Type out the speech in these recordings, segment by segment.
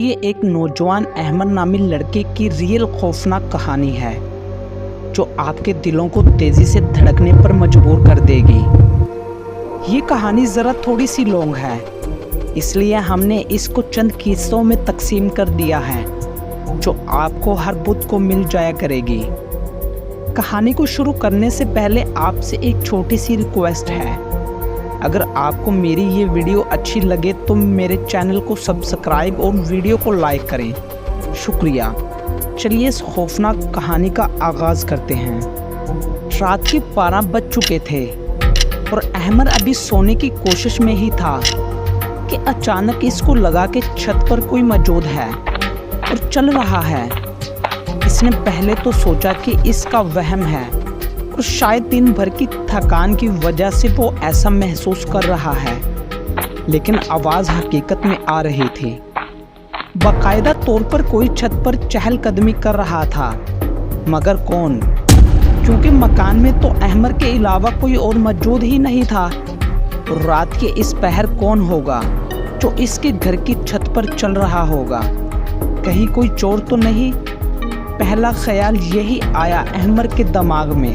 یہ ایک نوجوان احمد نامی لڑکے کی ریئل خوفناک کہانی ہے جو آپ کے دلوں کو تیزی سے دھڑکنے پر مجبور کر دے گی۔ یہ کہانی ذرا تھوڑی سی لانگ ہے، اس لیے ہم نے اس کو چند قصوں میں تقسیم کر دیا ہے جو آپ کو ہر بدھ کو مل جایا کرے گی۔ کہانی کو شروع کرنے سے پہلے آپ سے ایک چھوٹی سی ریکویسٹ ہے، اگر آپ کو میری یہ ویڈیو اچھی لگے تو میرے چینل کو سبسکرائب اور ویڈیو کو لائک کریں، شکریہ۔ چلیے اس خوفناک کہانی کا آغاز کرتے ہیں۔ رات کے 12 بج چکے تھے اور احمد ابھی سونے کی کوشش میں ہی تھا کہ اچانک اس کو لگا کہ چھت پر کوئی موجود ہے اور چل رہا ہے۔ اس نے پہلے تو سوچا کہ اس کا وہم ہے اور شاید دن بھر کی تھکان کی وجہ سے وہ ایسا محسوس کر رہا ہے، لیکن آواز حقیقت میں آ رہی تھی۔ باقاعدہ طور پر کوئی چھت پر چہل قدمی کر رہا تھا، مگر کون؟ کیونکہ مکان میں تو احمد کے علاوہ کوئی اور موجود ہی نہیں تھا، اور رات کے اس پہر کون ہوگا جو اس کے گھر کی چھت پر چل رہا ہوگا؟ کہیں کوئی چور تو نہیں؟ پہلا خیال یہی آیا احمد کے دماغ میں،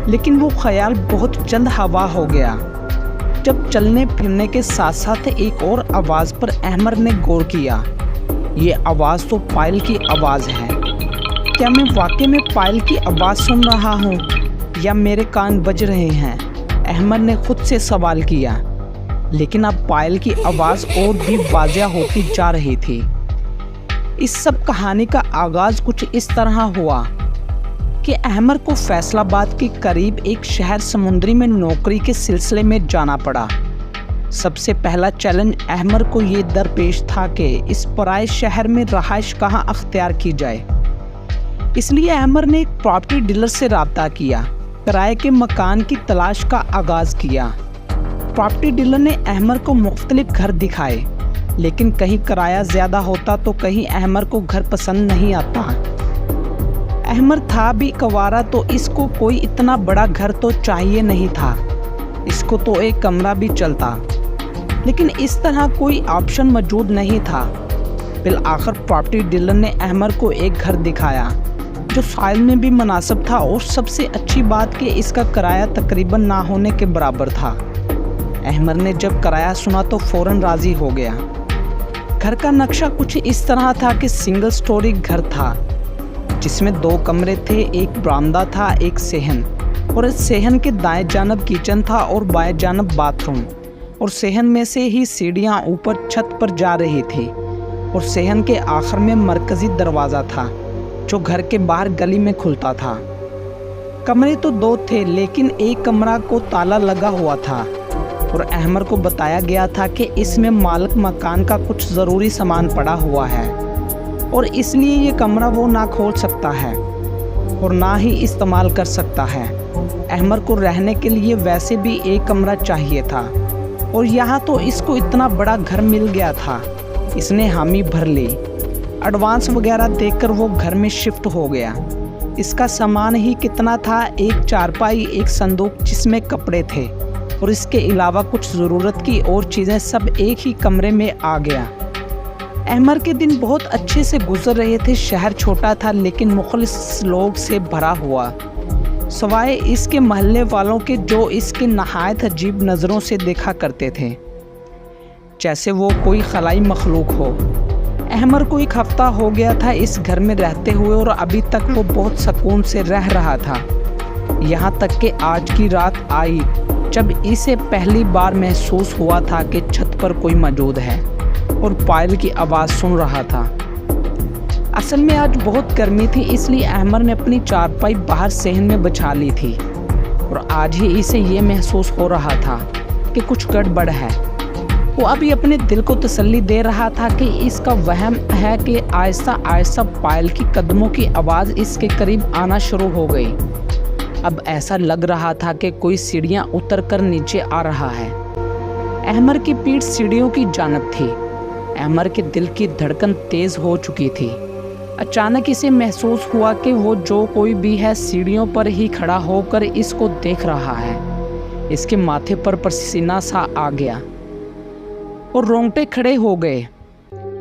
لیکن وہ خیال بہت جلد ہوا ہو گیا جب چلنے پھرنے کے ساتھ ساتھ ایک اور آواز پر احمد نے غور کیا۔ یہ آواز تو پائل کی آواز ہے۔ کیا میں واقعی میں پائل کی آواز سن رہا ہوں یا میرے کان بج رہے ہیں؟ احمد نے خود سے سوال کیا، لیکن اب پائل کی آواز اور بھی واضح ہوتی جا رہی تھی۔ اس سب کہانی کا آغاز کچھ اس طرح ہوا کہ احمد کو فیصل آباد کے قریب ایک شہر سمندری میں نوکری کے سلسلے میں جانا پڑا۔ سب سے پہلا چیلنج احمد کو یہ درپیش تھا کہ اس پرائے شہر میں رہائش کہاں اختیار کی جائے۔ اس لیے احمد نے ایک پراپرٹی ڈیلر سے رابطہ کیا، کرائے کے مکان کی تلاش کا آغاز کیا۔ پراپرٹی ڈیلر نے احمد کو مختلف گھر دکھائے، لیکن کہیں کرایہ زیادہ ہوتا تو کہیں احمد کو گھر پسند نہیں آتا۔ احمد تھا بھی کنوارا تو اس کو کوئی اتنا بڑا گھر تو چاہیے نہیں تھا، اس کو تو ایک کمرہ بھی چلتا، لیکن اس طرح کوئی آپشن موجود نہیں تھا۔ بالآخر پراپرٹی ڈیلر نے احمد کو ایک گھر دکھایا جو سائز میں بھی مناسب تھا، اور سب سے اچھی بات کہ اس کا کرایہ تقریباً نہ ہونے کے برابر تھا۔ احمد نے جب کرایہ سنا تو فوراً راضی ہو گیا۔ گھر کا نقشہ کچھ اس طرح تھا کہ سنگل سٹوری گھر تھا جس میں 2 کمرے تھے، ایک برآمدہ تھا، ایک صحن، اور اس صحن کے دائیں جانب کچن تھا اور بائیں جانب باتھ روم، اور صحن میں سے ہی سیڑھیاں اوپر چھت پر جا رہی تھی، اور صحن کے آخر میں مرکزی دروازہ تھا جو گھر کے باہر گلی میں کھلتا تھا۔ کمرے تو 2 تھے، لیکن ایک کمرہ کو تالا لگا ہوا تھا اور احمد کو بتایا گیا تھا کہ اس میں مالک مکان کا کچھ ضروری سامان پڑا ہوا ہے، اور اس لیے یہ کمرہ وہ نہ کھول سکتا ہے اور نہ ہی استعمال کر سکتا ہے۔ احمد کو رہنے کے لیے ویسے بھی ایک کمرہ چاہیے تھا، اور یہاں تو اس کو اتنا بڑا گھر مل گیا تھا۔ اس نے حامی بھر لی، ایڈوانس وغیرہ دے کر وہ گھر میں شفٹ ہو گیا۔ اس کا سامان ہی کتنا تھا، ایک چارپائی، ایک صندوق جس میں کپڑے تھے، اور اس کے علاوہ کچھ ضرورت کی اور چیزیں، سب ایک ہی کمرے میں آ گیا۔ احمد کے دن بہت اچھے سے گزر رہے تھے۔ شہر چھوٹا تھا لیکن مخلص لوگ سے بھرا ہوا، سوائے اس کے محلے والوں کے جو اس کے نہایت عجیب نظروں سے دیکھا کرتے تھے، جیسے وہ کوئی خلائی مخلوق ہو۔ احمد کو 1 ہفتہ ہو گیا تھا اس گھر میں رہتے ہوئے، اور ابھی تک وہ بہت سکون سے رہ رہا تھا، یہاں تک کہ آج کی رات آئی جب اسے پہلی بار محسوس ہوا تھا کہ چھت پر کوئی موجود ہے اور پائل کی آواز سن رہا تھا۔ اصل میں آج بہت گرمی تھی، اس لیے احمد نے اپنی چارپائی باہر صحن میں بچھا لی تھی، اور آج ہی اسے یہ محسوس ہو رہا تھا کہ کچھ گڑبڑ ہے۔ وہ ابھی اپنے دل کو تسلی دے رہا تھا کہ اس کا وہم ہے کہ آہستہ آہستہ پائل کی قدموں کی آواز اس کے قریب آنا شروع ہو گئی۔ اب ایسا لگ رہا تھا کہ کوئی سیڑھیاں اتر کر نیچے آ رہا ہے۔ احمد کی پیٹھ سیڑھیوں کی جانب تھی۔ احمد کے دل کی دھڑکن تیز ہو چکی تھی۔ اچانک اسے محسوس ہوا کہ وہ جو کوئی بھی ہے سیڑھیوں پر ہی کھڑا ہو کر اس کو دیکھ رہا ہے۔ اس کے ماتھے پر پسینہ سا آ گیا اور رونگٹے کھڑے ہو گئے۔